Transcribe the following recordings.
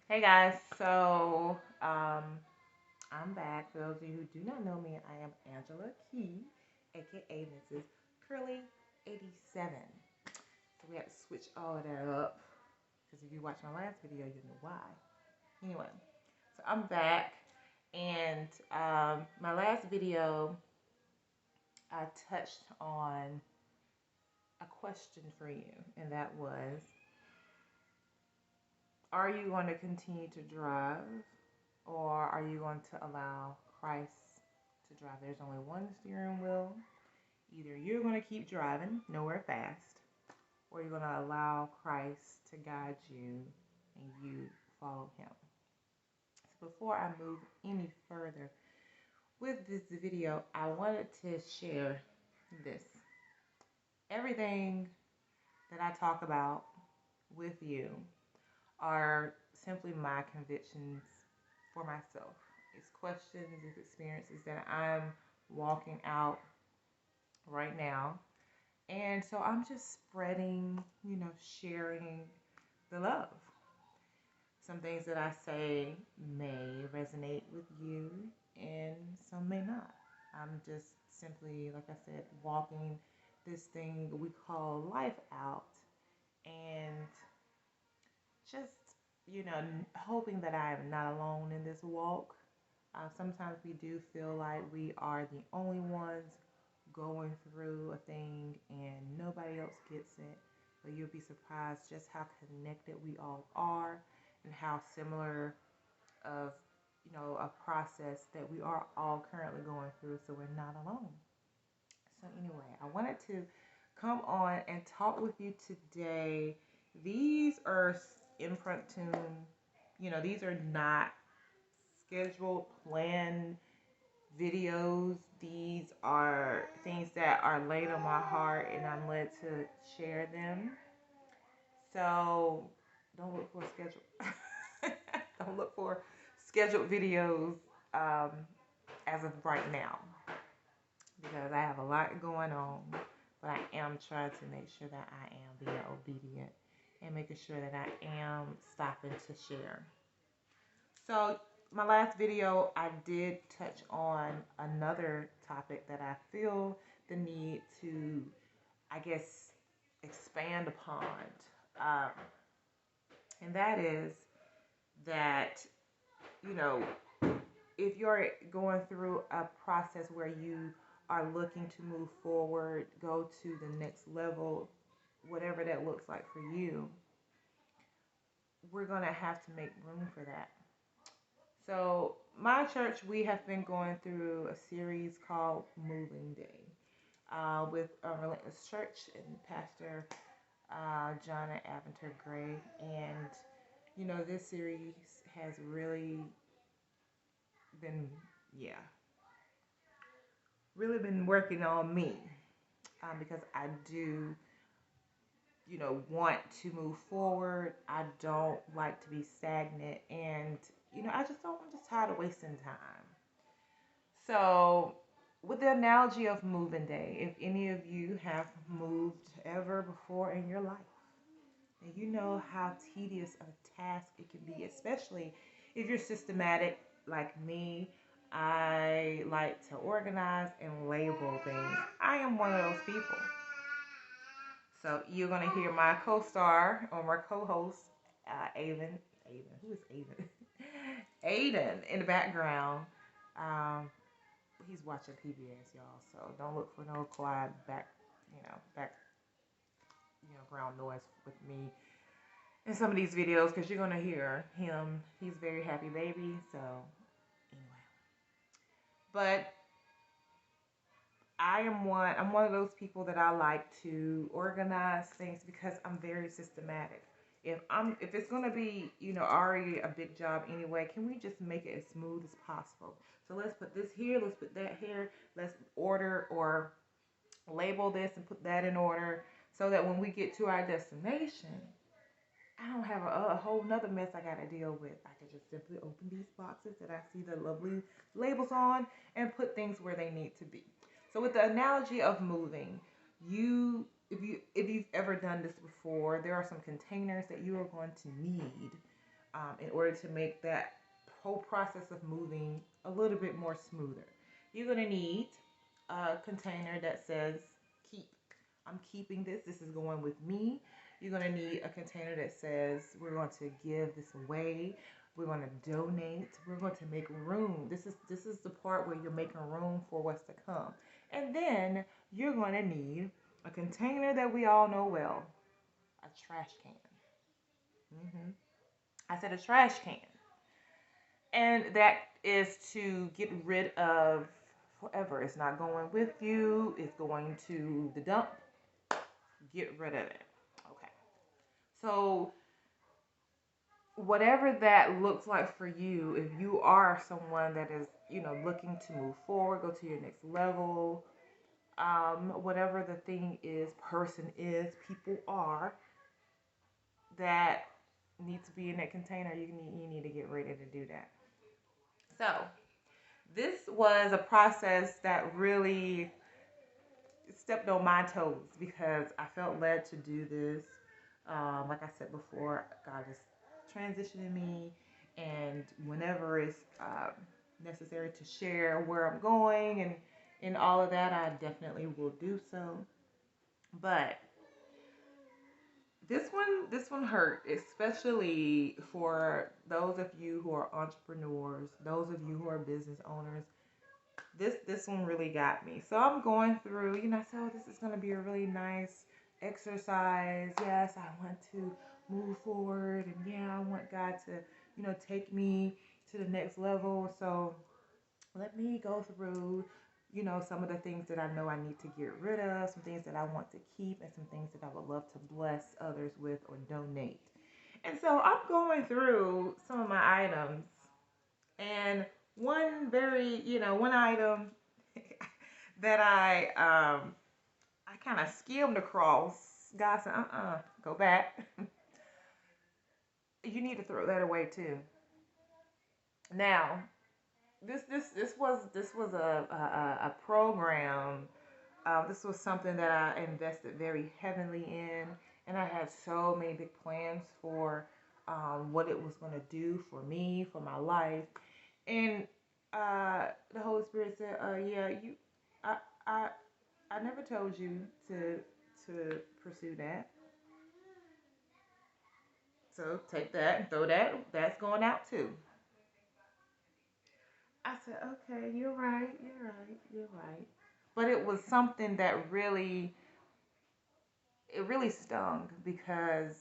Hey guys, I'm back. For those of you who do not know me, I am Angela Key, aka Mrs. Curly 87. So we had to switch all of that up because if you watched my last video, you know why. Anyway, so I'm back, and my last video I touched on a question for you, and that was, are you going to continue to drive, or are you going to allow Christ to drive? There's only one steering wheel. Either you're going to keep driving nowhere fast, or you're going to allow Christ to guide you and you follow him. So before I move any further with this video, I wanted to share this. Everything that I talk about with you are simply my convictions for myself. It's questions, it's experiences that I'm walking out right now. And so I'm just spreading, sharing the love. Some things that I say may resonate with you, and some may not. I'm just simply, like I said, walking this thing we call life out, and just, hoping that I am not alone in this walk. Sometimes we do feel like we are the only ones going through a thing and nobody else gets it. But you'll be surprised just how connected we all are and how similar of, a process that we are all currently going through, so we're not alone. So anyway, I wanted to come on and talk with you today. These are impromptu, these are not scheduled, planned videos. These are things that are laid on my heart and I'm led to share them. So don't look for a schedule. Don't look for scheduled videos um, as of right now because I have a lot going on, but I am trying to make sure that I am being obedient and making sure that I am stopping to share. So my last video, I did touch on another topic that I feel the need to, I guess, expand upon. Um, and that is that, you know, if you're going through a process where you are looking to move forward, go to the next level, whatever that looks like for you, we're going to have to make room for that. So, my church, we have been going through a series called Moving Day with Relentless Church and Pastor John Aventer Gray. And, this series has really been, yeah, really been working on me because I do, want to move forward. I don't like to be stagnant. And, I'm just tired of wasting time. So, with the analogy of moving day, if any of you have moved ever before in your life, and you know how tedious of a task it can be, especially if you're systematic like me. I like to organize and label things. I am one of those people. So you're gonna hear my co-star or my co-host, Aiden. Who is Aiden? Aiden in the background. Um, he's watching PBS, y'all. So don't look for no quiet background noise with me in some of these videos because you're gonna hear him. He's very happy baby. So anyway, but I'm one of those people that I like to organize things because I'm very systematic. If it's gonna be, already a big job anyway, can we just make it as smooth as possible? So let's put this here, let's put that here, let's order or label this and put that in order so that when we get to our destination, I don't have a whole nother mess I gotta deal with. I can just simply open these boxes that I see the lovely labels on and put things where they need to be. So with the analogy of moving, if you've ever done this before, there are some containers that you are going to need in order to make that whole process of moving a little bit more smoother. You're going to need a container that says keep. I'm keeping this. This is going with me. You're going to need a container that says we're going to give this away. We're going to donate. We're going to make room. This is the part where you're making room for what's to come. And then you're going to need a container that we all know well, a trash can. hmm I said a trash can. And that is to get rid of forever. It's not going with you, it's going to the dump. Get rid of it. Okay. So, whatever that looks like for you, if you are someone that is, looking to move forward, go to your next level, whatever the thing is, person is, people are that need to be in that container, you need to get ready to do that. So, this was a process that really stepped on my toes because I felt led to do this. Like I said before, God is transitioning me, and whenever it's necessary to share where I'm going and all of that, I definitely will do so. But this one hurt, especially for those of you who are entrepreneurs, those of you who are business owners. This one really got me. So I'm going through, so this is going to be a really nice exercise. Yes, I want to move forward, and yeah, I want God to, take me to the next level. So let me go through, some of the things that I know I need to get rid of, some things that I want to keep, and some things that I would love to bless others with or donate. And so I'm going through some of my items, and one item that I kind of skimmed across. God said, go back. You need to throw that away too. Now, this was a program. This was something that I invested very heavily in, and I had so many big plans for what it was going to do for me, for my life. And the Holy Spirit said, "Yeah, I, I, I never told you to pursue that. So take that and throw that. That's going out too." I said, "Okay, you're right. You're right. You're right." But it was something that really stung because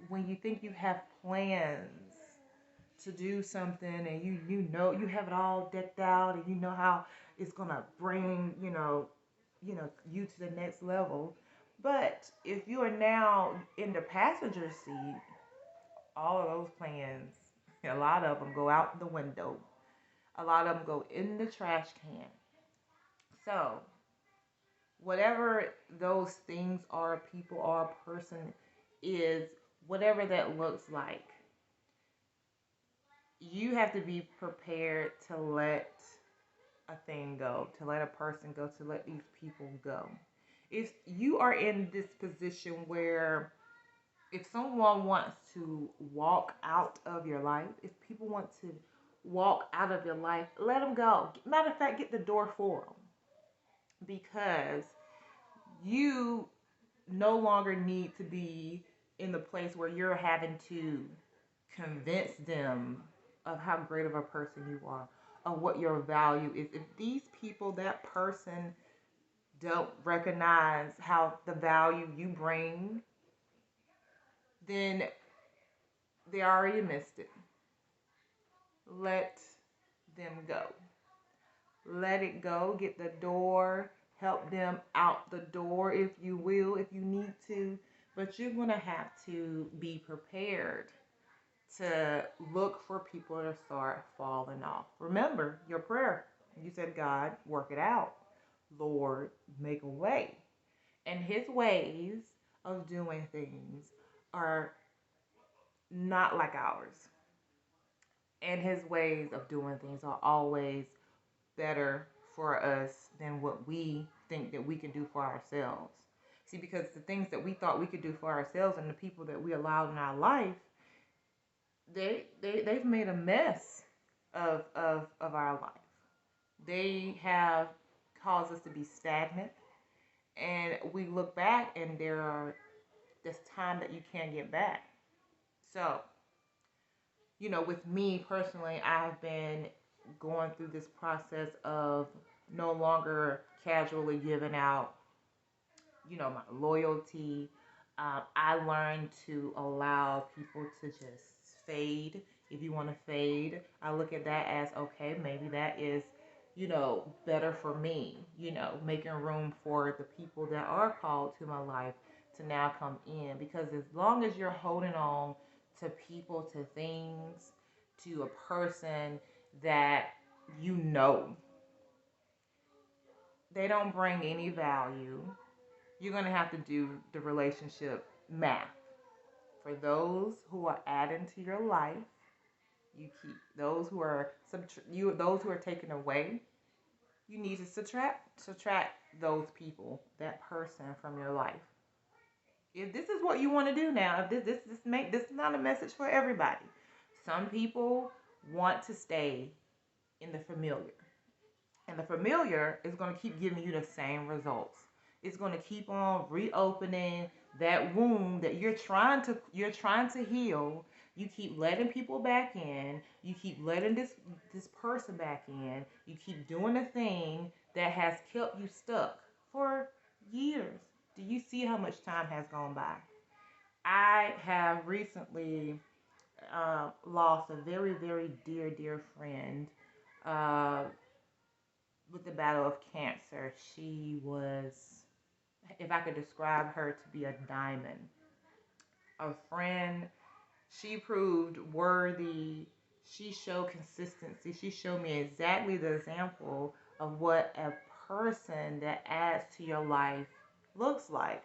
when you think you have plans to do something and you know you have it all decked out and you know how it's gonna bring you to the next level, but if you are now in the passenger seat, all of those plans, a lot of them go out the window, a lot of them go in the trash can. So whatever those things are, people are, person is, whatever that looks like, you have to be prepared to let a thing go, to let a person go, to let these people go. If you are in this position where if someone wants to walk out of your life, if people want to walk out of your life, let them go. Matter of fact, get the door for them because you no longer need to be in the place where you're having to convince them of how great of a person you are, of what your value is. If these people, that person, don't recognize how the value you bring, then they already missed it. Let them go. Let it go. Get the door. Help them out the door if you will, if you need to. But you're going to have to be prepared to look for people to start falling off. Remember your prayer. You said, God, work it out. Lord, make a way. And his ways of doing things are not like ours. And his ways of doing things are always better for us than what we think that we can do for ourselves. See, because the things that we thought we could do for ourselves and the people that we allowed in our life, they've made a mess of our life. They have caused us to be stagnant, and we look back and there's time that you can't get back. So, with me personally, I've been going through this process of no longer casually giving out, my loyalty. I learned to allow people to just fade. If you want to fade, I look at that as okay, maybe that is, better for me, making room for the people that are called to my life to now come in. Because as long as you're holding on to people, to things, to a person that you know they don't bring any value, you're going to have to do the relationship math. For those who are adding to your life, you keep. Those who are those who are taken away, you need to subtract those people, that person from your life. If this is what you want to do now, if this is not a message for everybody. Some people want to stay in the familiar. And the familiar is going to keep giving you the same results. It's going to keep on reopening that wound that you're trying to heal. You keep letting people back in. You keep letting this person back in. You keep doing the thing that has kept you stuck for years. Do you see how much time has gone by? I have recently lost a very, very dear, dear friend. Uh, with the battle of cancer. She was, if I could describe her to be a diamond, a friend. She proved worthy. She showed consistency. She showed me exactly the example of what a person that adds to your life looks like.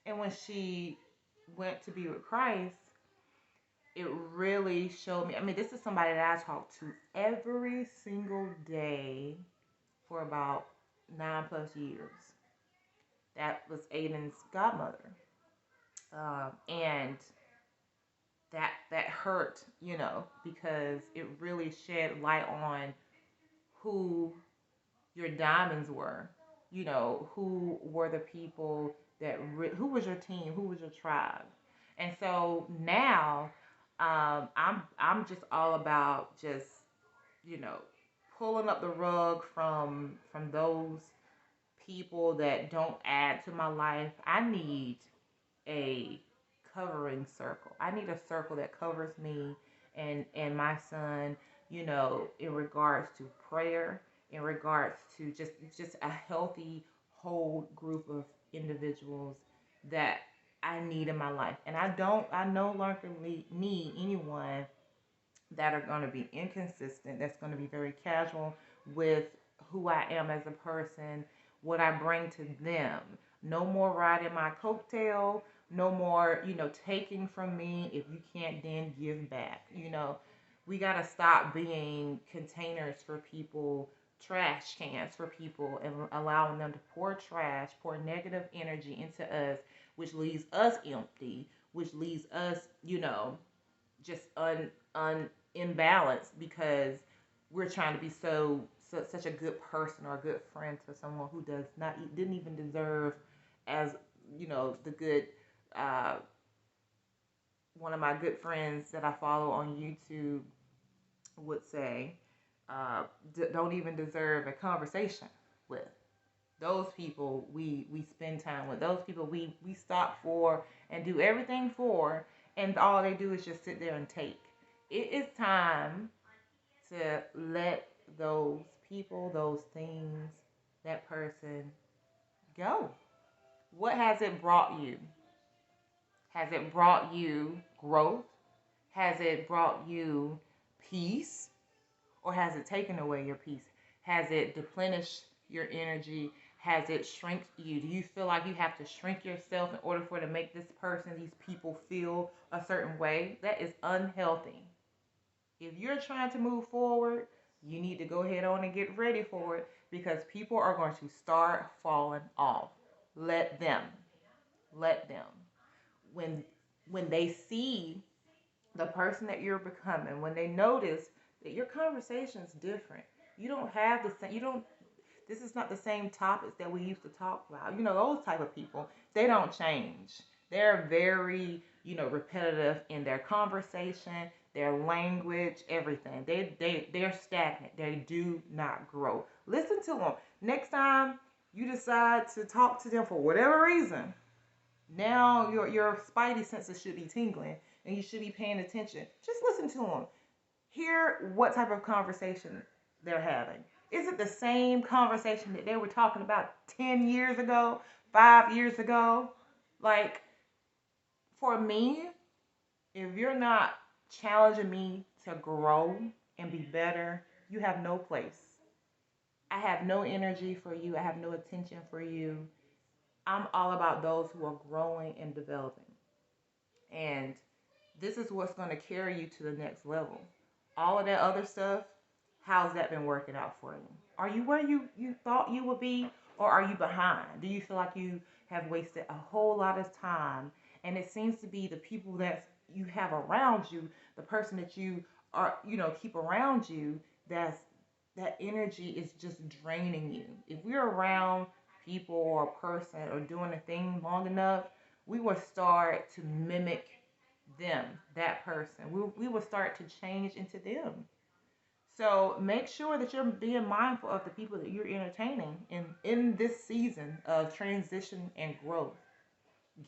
And when she went to be with Christ, it really showed me. I mean, this is somebody that I talk to every single day for about 9+ years. That was Aiden's godmother, and that hurt, because it really shed light on who your diamonds were. Who were the people who was your team, who was your tribe, and so now, I'm just all about just you know pulling up the rug from those people that don't add to my life. I need a covering circle. I need a circle that covers me and my son, in regards to prayer, in regards to just a healthy whole group of individuals that I need in my life. And I no longer need anyone that are going to be inconsistent, that's going to be very casual with who I am as a person, what I bring to them. No more riding my coattail, no more, taking from me if you can't then give back. We got to stop being containers for people, trash cans for people, and allowing them to pour trash, pour negative energy into us, which leaves us empty, which leaves us, just un imbalanced because we're trying to be such a good person or a good friend to someone who does not didn't even deserve as the good uh, one of my good friends that I follow on YouTube would say don't even deserve a conversation with. Those people we spend time with, those people we stop for and do everything for, and all they do is just sit there and take. It is time to let those people, those things, that person go. What has it brought you? Has it brought you growth? Has it brought you peace? Or has it taken away your peace? Has it depleted your energy? Has it shrink you? Do you feel like you have to shrink yourself in order for to make this person, these people feel a certain way? That is unhealthy. If you're trying to move forward, you need to go ahead on and get ready for it because people are going to start falling off. Let them. Let them. When when they see the person that you're becoming, when they notice that your conversation's different, you don't have the same, you don't, this is not the same topics that we used to talk about. Those type of people, they don't change. They're very, repetitive in their conversation, their language, everything. They're stagnant. They do not grow. Listen to them. Next time you decide to talk to them for whatever reason, now your spidey senses should be tingling and you should be paying attention. Just listen to them. Hear what type of conversation they're having. Is it the same conversation that they were talking about 10 years ago, 5 years ago? Like, for me, if you're not challenging me to grow and be better, you have no place. I have no energy for you. I have no attention for you. I'm all about those who are growing and developing. And this is what's going to carry you to the next level. All of that other stuff, how's that been working out for you? Are you where you thought you would be, or are you behind? Do you feel like you have wasted a whole lot of time? And it seems to be the people that you have around you, the person that you are, keep around you, that energy is just draining you. If we're around people or a person or doing a thing long enough, we will start to mimic them, that person. We will start to change into them. So make sure that you're being mindful of the people that you're entertaining in this season of transition and growth.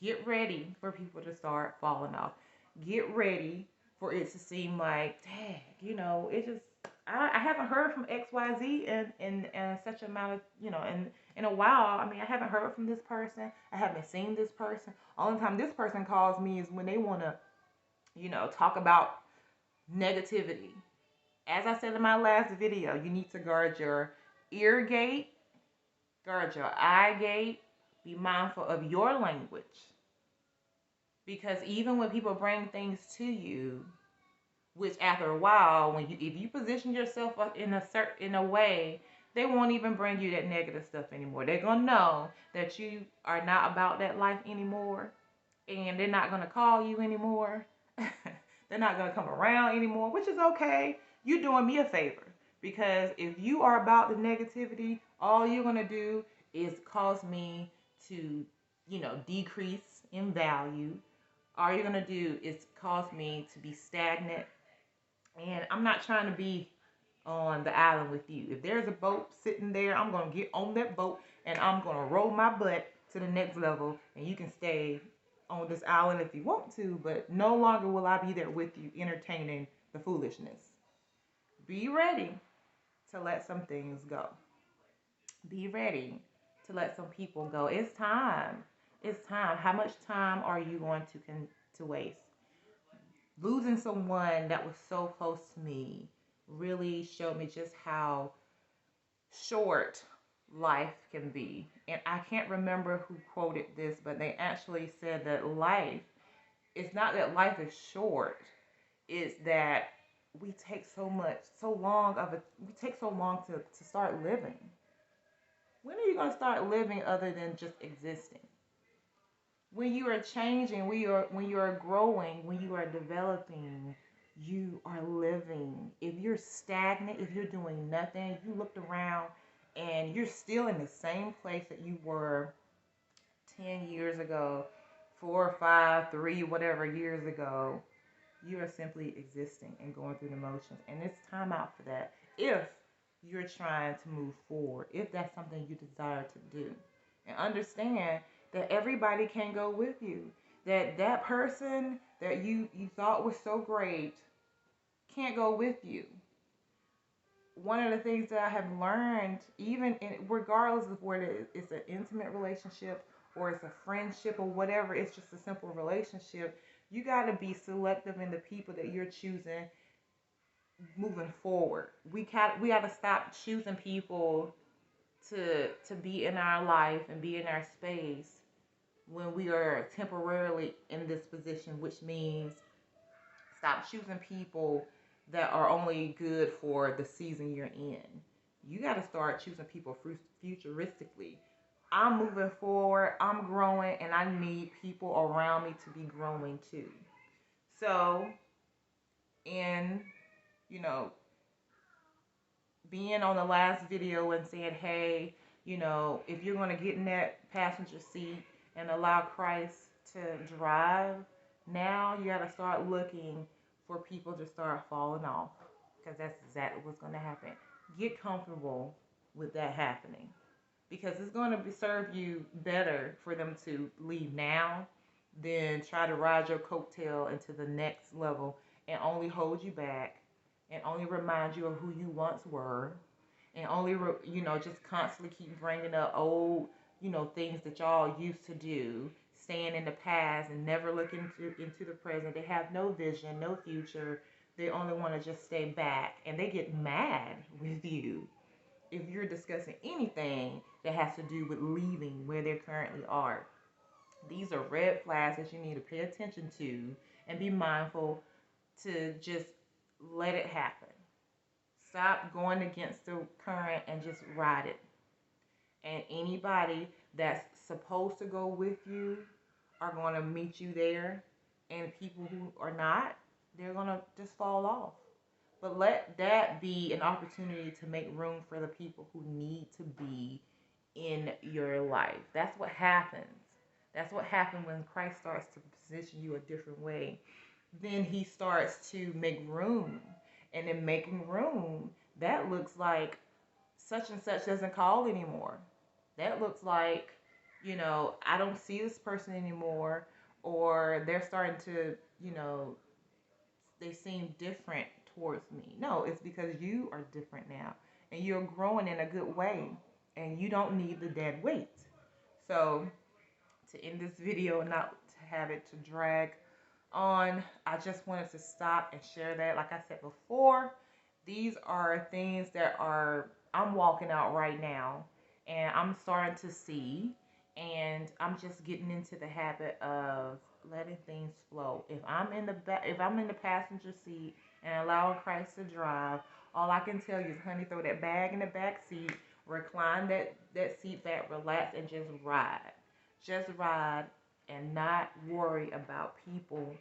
Get ready for people to start falling off. Get ready for it to seem like, dang, it just, I haven't heard from XYZ in such amount of, in a while. I mean, I haven't heard from this person. I haven't seen this person. Only time this person calls me is when they want to, talk about negativity. As I said in my last video, you need to guard your ear gate, guard your eye gate, be mindful of your language. Because even when people bring things to you, which after a while, if you position yourself in a way, they won't even bring you that negative stuff anymore. They're gonna know that you are not about that life anymore, and they're not gonna call you anymore. They're not gonna come around anymore, which is okay. You're doing me a favor, because if you are about the negativity, all you're gonna do is cause me to, decrease in value. All you're gonna do is cause me to be stagnant, and I'm not trying to be on the island with you. If there's a boat sitting there, I'm gonna get on that boat and I'm gonna roll my butt to the next level, and you can stay on this island if you want to, but no longer will I be there with you entertaining the foolishness. Be ready to let some things go. Be ready to let some people go. It's time. It's time. How much time are you going to waste? Losing someone that was so close to me really showed me just how short life can be. And I can't remember who quoted this, but they actually said that it's not that life is short, it's that we take we take so long to start living. When are you going to start living other than just existing? When you are changing, when you are growing, when you are developing, you are living. If you're stagnant, if you're doing nothing, you looked around and you're still in the same place that you were 10 years ago, 4, 5, 3, whatever years ago, you are simply existing and going through the motions. And it's time out for that. If you're trying to move forward, if that's something you desire to do. And understand that everybody can go with you. That person that you thought was so great can't go with you. One of the things that I have learned, regardless of whether it's an intimate relationship or it's a friendship or whatever, it's just a simple relationship. You got to be selective in the people that you're choosing moving forward. We got to stop choosing people to be in our life and be in our space when we are temporarily in this position, which means stop choosing people that are only good for the season you're in. You got to start choosing people futuristically. I'm moving forward, I'm growing, and I need people around me to be growing too. So in, you know, being on the last video and saying, hey, if you're going to get in that passenger seat and allow Christ to drive, now you got to start looking for people to start falling off, because that's exactly what's going to happen. Get comfortable with that happening, because it's going to serve you better for them to leave now than try to ride your coattail into the next level and only hold you back and only remind you of who you once were, and only just constantly keep bringing up old things that y'all used to do, staying in the past and never looking into the present. They have no vision, no future. They only want to just stay back, and they get mad with you if you're discussing anything that has to do with leaving where they currently are. These are red flags that you need to pay attention to and be mindful to just let it happen. Stop going against the current and just ride it. And anybody that's supposed to go with you are going to meet you there. And people who are not, they're going to just fall off. But let that be an opportunity to make room for the people who need to be in your life. That's what happens. That's what happens when Christ starts to position you a different way. Then he starts to make room. And in making room, that looks like such and such doesn't call anymore. That looks like, I don't see this person anymore, or they're starting to, they seem different towards me. No, it's because you are different now, and you're growing in a good way, and you don't need the dead weight. So, to end this video, not to have it to drag on, I just wanted to stop and share that. Like I said before, these are things that I'm walking out right now, and I'm starting to see, and I'm just getting into the habit of letting things flow. If I'm in the passenger seat and allowing Christ to drive, all I can tell you is, honey, throw that bag in the back seat, recline that seat back, relax, and just ride. Just ride and not worry about people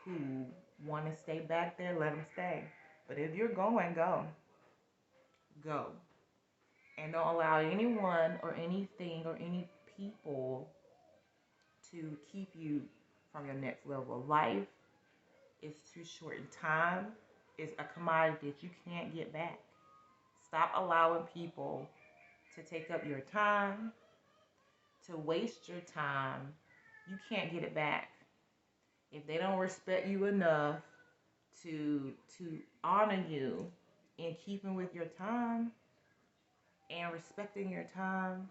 who want to stay back there. Let them stay. But if you're going, go. Go. And don't allow anyone or anything or any people to keep you from your next level of life. Is too short in time. It's a commodity that you can't get back. Stop allowing people to take up your time, to waste your time. You can't get it back. If they don't respect you enough to honor you in keeping with your time and respecting your time,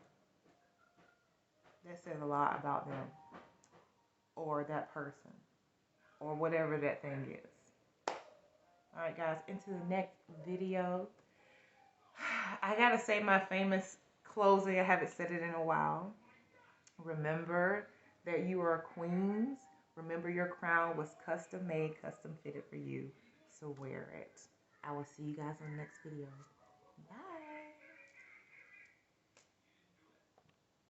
that says a lot about them or that person or whatever that thing is. All right, guys, into the next video. I gotta say my famous closing. I haven't said it in a while. Remember that you are queens. Remember your crown was custom made, custom fitted for you. So wear it. I will see you guys in the next video. Bye.